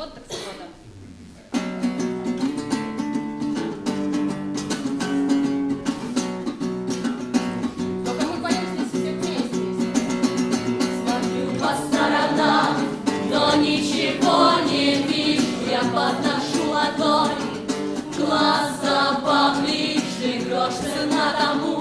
Вот так свобода. Только мы поем здесь все вместе. Смотрю по сторонам, но ничего не вижу. Я подношу ладони, глаза поближе. Грош цена тому,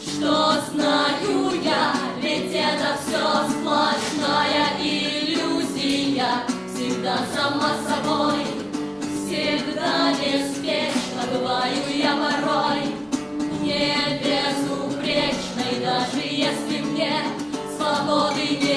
что знаю я, ведь это все сплошная иллюзия. Всегда сама собой, всегда беспечно. Бываю я порой не безупречной, даже если мне свободы не